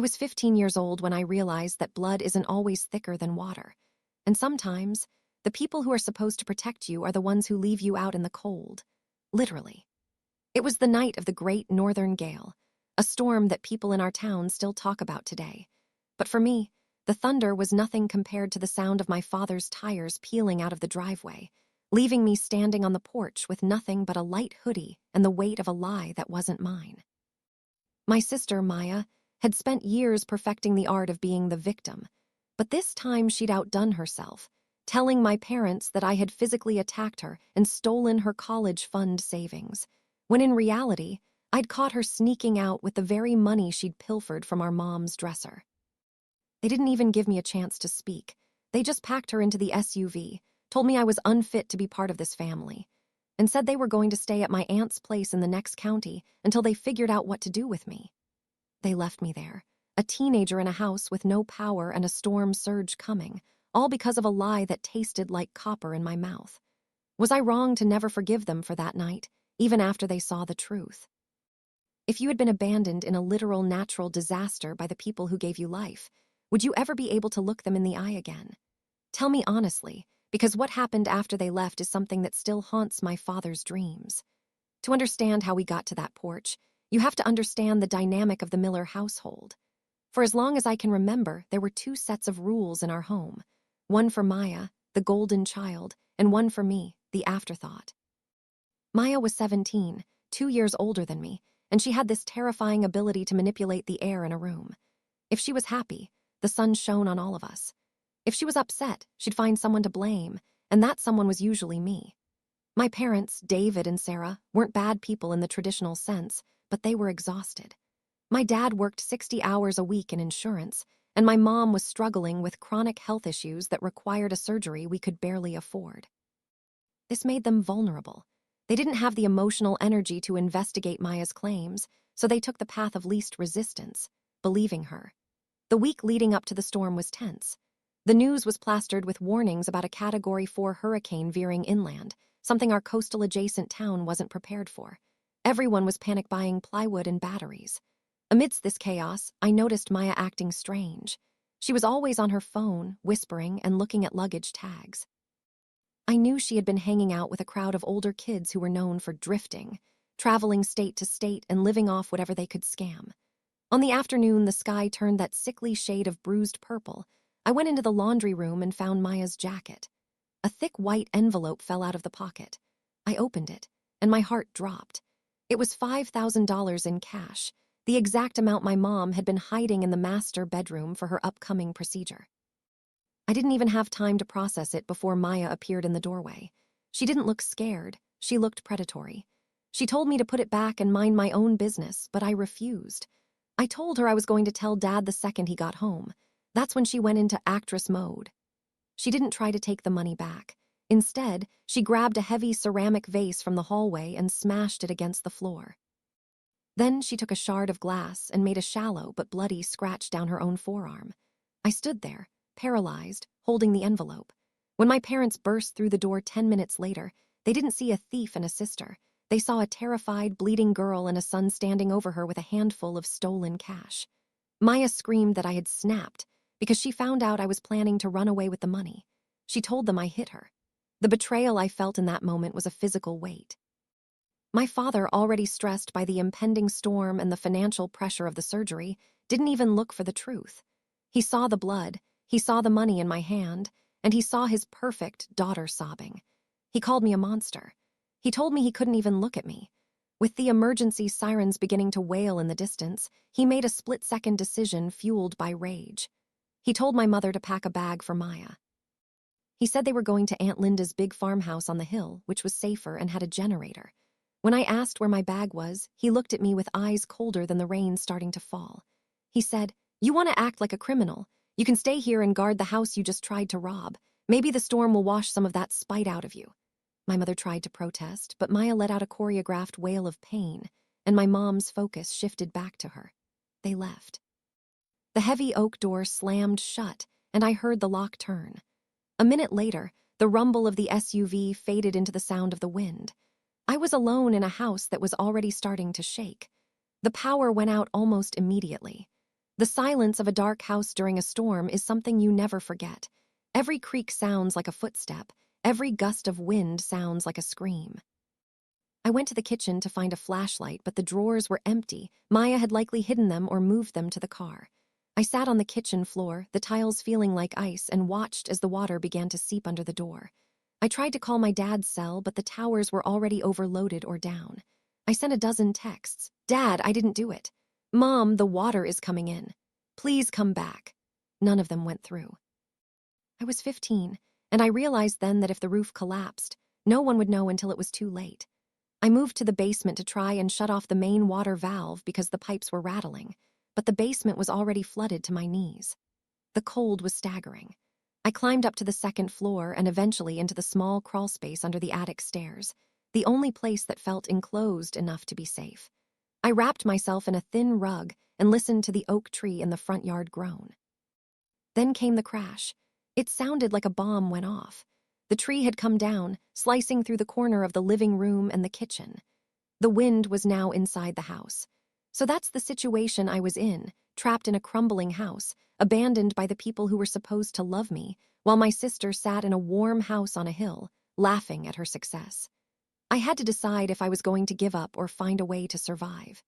was 15 years old when I realized that blood isn't always thicker than water. And sometimes, the people who are supposed to protect you are the ones who leave you out in the cold. Literally. It was the night of the Great Northern Gale, a storm that people in our town still talk about today. But for me, the thunder was nothing compared to the sound of my father's tires peeling out of the driveway, leaving me standing on the porch with nothing but a light hoodie and the weight of a lie that wasn't mine. My sister, Maya, had spent years perfecting the art of being the victim, but this time she'd outdone herself, telling my parents that I had physically attacked her and stolen her college fund savings, when in reality, I'd caught her sneaking out with the very money she'd pilfered from our mom's dresser. They didn't even give me a chance to speak. They just packed her into the SUV, told me I was unfit to be part of this family, and said they were going to stay at my aunt's place in the next county until they figured out what to do with me. They left me there, a teenager in a house with no power and a storm surge coming, all because of a lie that tasted like copper in my mouth. Was I wrong to never forgive them for that night, even after they saw the truth? If you had been abandoned in a literal natural disaster by the people who gave you life, would you ever be able to look them in the eye again? Tell me honestly, because what happened after they left is something that still haunts my father's dreams. To understand how we got to that porch, you have to understand the dynamic of the Miller household. For as long as I can remember, there were two sets of rules in our home. One for Maya, the golden child, and one for me, the afterthought. Maya was 17, 2 years older than me, and she had this terrifying ability to manipulate the air in a room. If she was happy, the sun shone on all of us. If she was upset, she'd find someone to blame, and that someone was usually me. My parents, David and Sarah, weren't bad people in the traditional sense, but they were exhausted. My dad worked 60 hours a week in insurance, and my mom was struggling with chronic health issues that required a surgery we could barely afford. This made them vulnerable. They didn't have the emotional energy to investigate Maya's claims, so they took the path of least resistance, believing her. The week leading up to the storm was tense. The news was plastered with warnings about a Category 4 hurricane veering inland, something our coastal-adjacent town wasn't prepared for. Everyone was panic-buying plywood and batteries. Amidst this chaos, I noticed Maya acting strange. She was always on her phone, whispering and looking at luggage tags. I knew she had been hanging out with a crowd of older kids who were known for drifting, traveling state to state and living off whatever they could scam. On the afternoon, the sky turned that sickly shade of bruised purple. I went into the laundry room and found Maya's jacket. A thick white envelope fell out of the pocket. I opened it, and my heart dropped. It was $5,000 in cash, the exact amount my mom had been hiding in the master bedroom for her upcoming procedure. I didn't even have time to process it before Maya appeared in the doorway. She didn't look scared, she looked predatory. She told me to put it back and mind my own business, but I refused. I told her I was going to tell Dad the second he got home. That's when she went into actress mode. She didn't try to take the money back. Instead, she grabbed a heavy ceramic vase from the hallway and smashed it against the floor. Then she took a shard of glass and made a shallow but bloody scratch down her own forearm. I stood there, paralyzed, holding the envelope. When my parents burst through the door 10 minutes later, they didn't see a thief and a sister. They saw a terrified, bleeding girl and a son standing over her with a handful of stolen cash. Maya screamed that I had snapped because she found out I was planning to run away with the money. She told them I hit her. The betrayal I felt in that moment was a physical weight. My father, already stressed by the impending storm and the financial pressure of the surgery, didn't even look for the truth. He saw the blood, he saw the money in my hand, and he saw his perfect daughter sobbing. He called me a monster. He told me he couldn't even look at me. With the emergency sirens beginning to wail in the distance, he made a split-second decision fueled by rage. He told my mother to pack a bag for Maya. He said they were going to Aunt Linda's big farmhouse on the hill, which was safer and had a generator. When I asked where my bag was, he looked at me with eyes colder than the rain starting to fall. He said, "You want to act like a criminal. You can stay here and guard the house you just tried to rob. Maybe the storm will wash some of that spite out of you." My mother tried to protest, but Maya let out a choreographed wail of pain, and my mom's focus shifted back to her. They left. The heavy oak door slammed shut, and I heard the lock turn. A minute later, the rumble of the SUV faded into the sound of the wind. I was alone in a house that was already starting to shake. The power went out almost immediately. The silence of a dark house during a storm is something you never forget. Every creak sounds like a footstep. Every gust of wind sounds like a scream. I went to the kitchen to find a flashlight, but the drawers were empty. Maya had likely hidden them or moved them to the car. I sat on the kitchen floor, the tiles feeling like ice, and watched as the water began to seep under the door. I tried to call my dad's cell, but the towers were already overloaded or down. I sent a dozen texts. "Dad, I didn't do it." "Mom, the water is coming in. Please come back." None of them went through. I was 15, and I realized then that if the roof collapsed, no one would know until it was too late. I moved to the basement to try and shut off the main water valve because the pipes were rattling, but the basement was already flooded to my knees. The cold was staggering. I climbed up to the second floor and eventually into the small crawl space under the attic stairs, the only place that felt enclosed enough to be safe. I wrapped myself in a thin rug and listened to the oak tree in the front yard groan. Then came the crash. It sounded like a bomb went off. The tree had come down, slicing through the corner of the living room and the kitchen. The wind was now inside the house. So that's the situation I was in, trapped in a crumbling house, abandoned by the people who were supposed to love me, while my sister sat in a warm house on a hill, laughing at her success. I had to decide if I was going to give up or find a way to survive.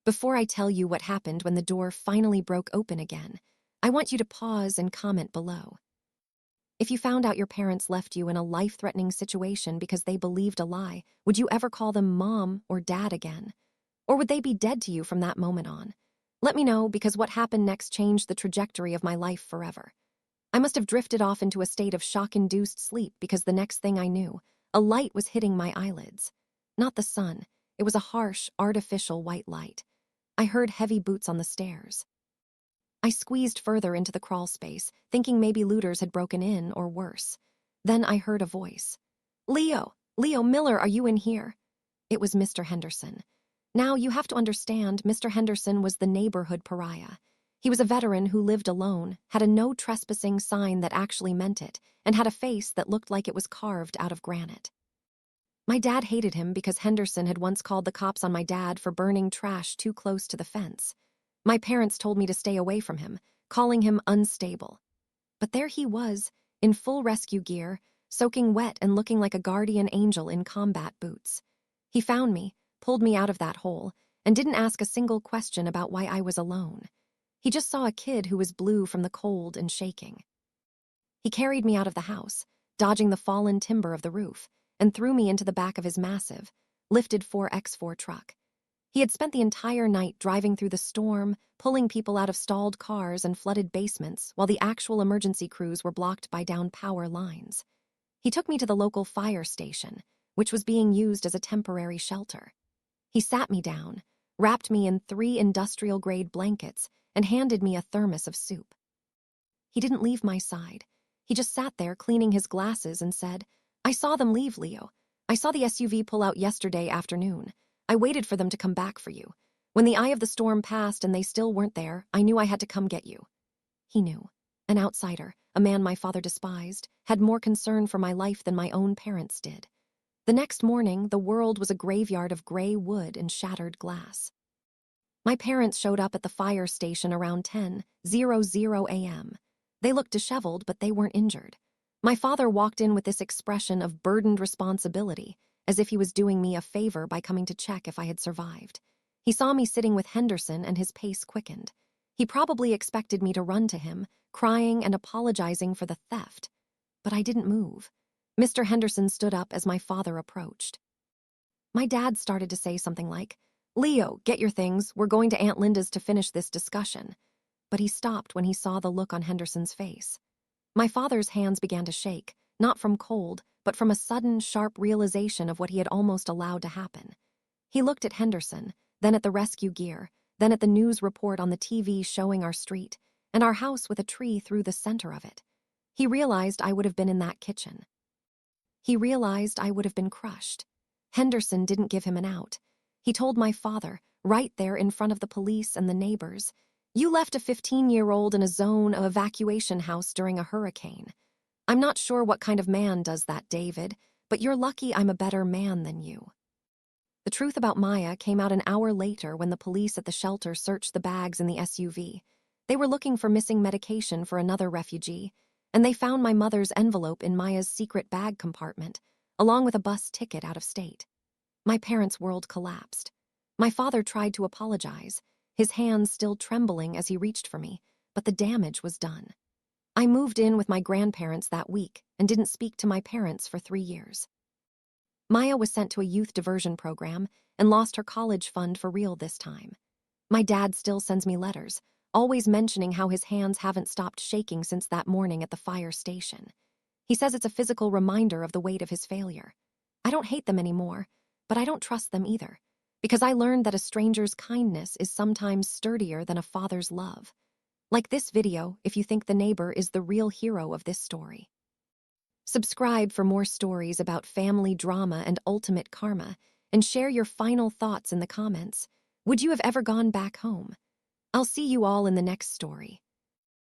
Before I tell you what happened when the door finally broke open again, I want you to pause and comment below. If you found out your parents left you in a life-threatening situation because they believed a lie, would you ever call them mom or dad again? Or would they be dead to you from that moment on? Let me know, because what happened next changed the trajectory of my life forever. I must have drifted off into a state of shock-induced sleep because the next thing I knew, a light was hitting my eyelids. Not the sun. It was a harsh, artificial white light. I heard heavy boots on the stairs. I squeezed further into the crawl space, thinking maybe looters had broken in or worse. Then I heard a voice. Leo Miller, are you in here?" It was Mr. Henderson. Now, you have to understand, Mr. Henderson was the neighborhood pariah. He was a veteran who lived alone, had a no trespassing sign that actually meant it, and had a face that looked like it was carved out of granite. My dad hated him because Henderson had once called the cops on my dad for burning trash too close to the fence. My parents told me to stay away from him, calling him unstable. But there he was, in full rescue gear, soaking wet and looking like a guardian angel in combat boots. He found me, pulled me out of that hole, and didn't ask a single question about why I was alone. He just saw a kid who was blue from the cold and shaking. He carried me out of the house, dodging the fallen timber of the roof, and threw me into the back of his massive, lifted 4x4 truck. He had spent the entire night driving through the storm, pulling people out of stalled cars and flooded basements while the actual emergency crews were blocked by downed power lines. He took me to the local fire station, which was being used as a temporary shelter. He sat me down, wrapped me in 3 industrial-grade blankets, and handed me a thermos of soup. He didn't leave my side. He just sat there cleaning his glasses and said, "I saw them leave, Leo. I saw the SUV pull out yesterday afternoon. I waited for them to come back for you. When the eye of the storm passed and they still weren't there, I knew I had to come get you." He knew. An outsider, a man my father despised, had more concern for my life than my own parents did. The next morning, the world was a graveyard of gray wood and shattered glass. My parents showed up at the fire station around 10:00 a.m. They looked disheveled, but they weren't injured. My father walked in with this expression of burdened responsibility, as if he was doing me a favor by coming to check if I had survived. He saw me sitting with Henderson and his pace quickened. He probably expected me to run to him, crying and apologizing for the theft. But I didn't move. Mr. Henderson stood up as my father approached. My dad started to say something like, "Leo, get your things. We're going to Aunt Linda's to finish this discussion." But he stopped when he saw the look on Henderson's face. My father's hands began to shake, not from cold, but from a sudden, sharp realization of what he had almost allowed to happen. He looked at Henderson, then at the rescue gear, then at the news report on the TV showing our street, and our house with a tree through the center of it. He realized I would have been in that kitchen. He realized I would have been crushed. Henderson didn't give him an out. He told my father, right there in front of the police and the neighbors, "You left a 15-year-old in a zone of evacuation house during a hurricane. I'm not sure what kind of man does that, David, but you're lucky I'm a better man than you." The truth about Maya came out an hour later when the police at the shelter searched the bags in the SUV. They were looking for missing medication for another refugee, and they found my mother's envelope in Maya's secret bag compartment, along with a bus ticket out of state. My parents' world collapsed. My father tried to apologize, his hands still trembling as he reached for me, but the damage was done. I moved in with my grandparents that week and didn't speak to my parents for 3 years. Maya was sent to a youth diversion program and lost her college fund for real this time. My dad still sends me letters, always mentioning how his hands haven't stopped shaking since that morning at the fire station. He says it's a physical reminder of the weight of his failure. I don't hate them anymore, but I don't trust them either, because I learned that a stranger's kindness is sometimes sturdier than a father's love. Like this video if you think the neighbor is the real hero of this story. Subscribe for more stories about family drama and ultimate karma, and share your final thoughts in the comments. Would you have ever gone back home? I'll see you all in the next story.